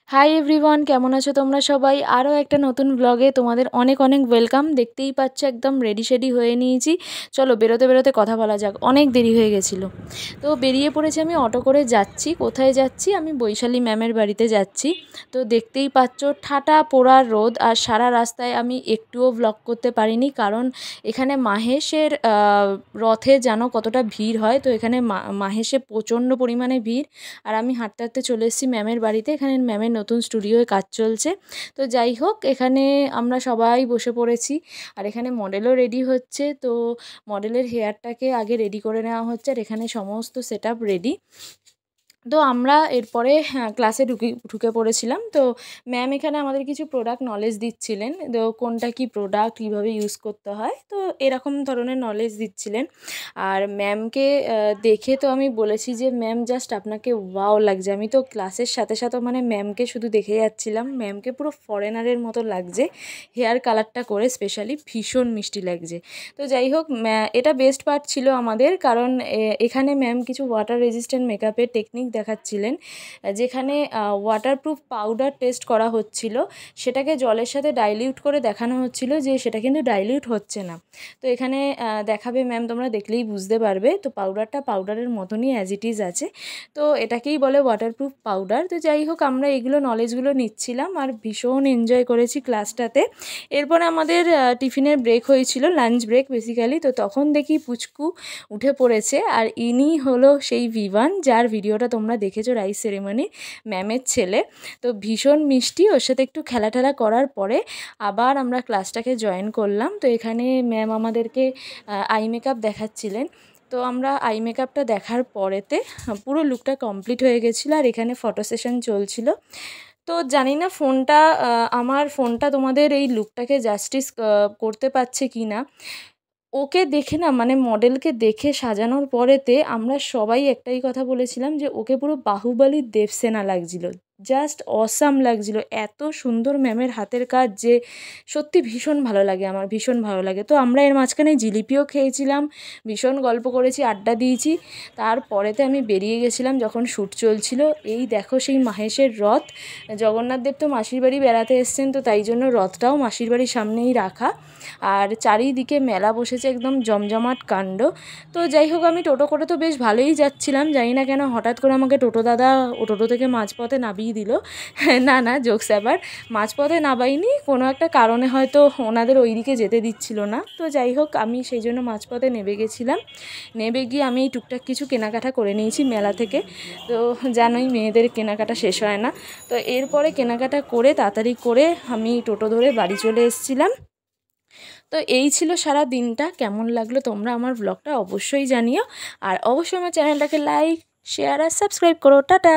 Hi everyone, কেমন আছো তোমরা সবাই? আরও একটা নতুন ব্লগে তোমাদের অনেক অনেক ওয়েলকাম। দেখতেই পাচ্ছ একদম রেডি শেডি হয়ে নিয়েছি। চলো বেরোতে বেরোতে কথা বলা যাক, অনেক দেরি হয়ে গেছিলো। তো বেরিয়ে পড়েছি, আমি অটো করে যাচ্ছি। কোথায় যাচ্ছি? আমি বৈশালী ম্যামের বাড়িতে যাচ্ছি। তো দেখতেই পাচ্ছ ঠাটা পোড়ার রোদ, আর সারা রাস্তায় আমি একটুও ব্লগ করতে পারিনি, কারণ এখানে মাহেশের রথে জানো কতটা ভিড় হয়। তো এখানে মাহেশে প্রচণ্ড পরিমাণে ভিড়, আর আমি হাঁটতে হাঁটতে চলে এসেছি ম্যামের বাড়িতে। এখানে ম্যামের নতুন স্টুডিওয়ে কাজ চলছে। তো যাই হোক, এখানে আমরা সবাই বসে পড়েছি, আর এখানে মডেলও রেডি হচ্ছে। তো মডেলের হেয়ারটাকে আগে রেডি করে নেওয়া হচ্ছে, আর এখানে সমস্ত সেট আপ রেডি। তো আমরা এরপরে ক্লাসে ঢুকে পড়েছিলাম। তো ম্যাম এখানে আমাদের কিছু প্রোডাক্ট নলেজ দিচ্ছিলেন, তো কোনটা কি প্রোডাক্ট কীভাবে ইউজ করতে হয়, তো এরকম ধরনের নলেজ দিচ্ছিলেন। আর ম্যামকে দেখে তো আমি বলেছি যে ম্যাম জাস্ট আপনাকে ওয়াও লাগছে। আমি তো ক্লাসের সাথে সাথে মানে ম্যামকে শুধু দেখে যাচ্ছিলাম। ম্যামকে পুরো ফরেনারের মতো লাগছে, হেয়ার কালারটা করে স্পেশালি ভীষণ মিষ্টি লাগছে। তো যাই হোক, এটা বেস্ট পার্ট ছিল আমাদের, কারণ এখানে ম্যাম কিছু ওয়াটার রেজিস্ট্যান্ট মেকআপের টেকনিক দেখাচ্ছিলেন। যেখানে ওয়াটারপ্রুফ পাউডার টেস্ট করা হচ্ছিল, সেটাকে জলের সাথে ডাইলিউট করে দেখানো হচ্ছিল যে সেটা কিন্তু ডাইলিউট হচ্ছে না। তো এখানে দেখাবে ম্যাম, তোমরা দেখলেই বুঝতে পারবে। তো পাউডারটা পাউডারের মতনই অ্যাজ ইট ইজ আছে। তো এটাকেই বলে ওয়াটারপ্রুফ পাউডার। তো যাই হোক, আমরা এগুলো নলেজগুলো নিচ্ছিলাম, আর ভীষণ এনজয় করেছি ক্লাসটাতে। এরপরে আমাদের টিফিনের ব্রেক হয়েছিল, লাঞ্চ ব্রেক বেসিক্যালি। তো তখন দেখি পুচকু উঠে পড়েছে, আর ইনি হলো সেই ভিভান, যার ভিডিওটা তোমরা দেখেছো রাইস সেরেমনি, ম্যামের ছেলে। তো ভীষণ মিষ্টি। ওর সাথে একটু খেলাঠেলা করার পরে আবার আমরা ক্লাসটাকে জয়েন করলাম। তো এখানে ম্যাম আমাদেরকে আই মেকআপ দেখাচ্ছিলেন। তো আমরা আই মেকআপটা দেখার পরেতে পুরো লুকটা কমপ্লিট হয়ে গেছিলো, আর এখানে ফটো সেশন চলছিল। তো জানি না আমার ফোনটা তোমাদের এই লুকটাকে জাস্টিস করতে পারছে কি না। ওকে দেখে না, মানে মডেলকে দেখে সাজানোর পরেতে আমরা সবাই একটাই কথা বলেছিলাম যে ওকে পুরো বাহুবলী দেবসেনা লাগছিল, জাস্ট অসাম লাগছিল। এত সুন্দর ম্যামের হাতের কাজ যে সত্যি ভীষণ ভালো লাগে, আমার ভীষণ ভালো লাগে। তো আমরা এর মাঝখানে জিলিপিও খেয়েছিলাম, ভীষণ গল্প করেছি, আড্ডা দিয়েছি। তারপরেতে আমি বেরিয়ে গেছিলাম যখন শ্যুট চলছিল। এই দেখো সেই মাহেশের রথ। জগন্নাথ দেব তো মাসির বাড়ি বেড়াতে এসছেন, তো তাই জন্য রথটাও মাসির বাড়ির সামনেই রাখা, আর চারিদিকে মেলা বসেছে, একদম জমজমাট কাণ্ড। তো যাই হোক, আমি টোটো করে তো বেশ ভালোই যাচ্ছিলাম, জানি না কেন হঠাৎ করে আমাকে টোটো দাদা টোটো থেকে মাঝপথে নামিয়ে দিল। না না, জোকস আবার, মাঝপথে নামায়নি, কোনো একটা কারণে হয়তো ওনাদের ওই দিকে যেতে দিচ্ছিল না। তো যাই হোক, আমি সেই জন্য মাঝপথে নেমে গেছিলাম। নেমে গিয়ে আমি টুকটাক কিছু কেনাকাটা করে নিয়েছি মেলা থেকে। তো জানোই মেয়েদের কেনাকাটা শেষ হয় না। তো এরপরে কেনাকাটা করে তাড়াতাড়ি করে আমি টোটো ধরে বাড়ি চলে এসেছিলাম। তো এই ছিল সারা দিনটা। কেমন লাগলো তোমরা আমার ব্লগটা অবশ্যই জানিও, আর অবশ্যই আমার চ্যানেলটাকে লাইক, শেয়ার আর সাবস্ক্রাইব করো। টাটা।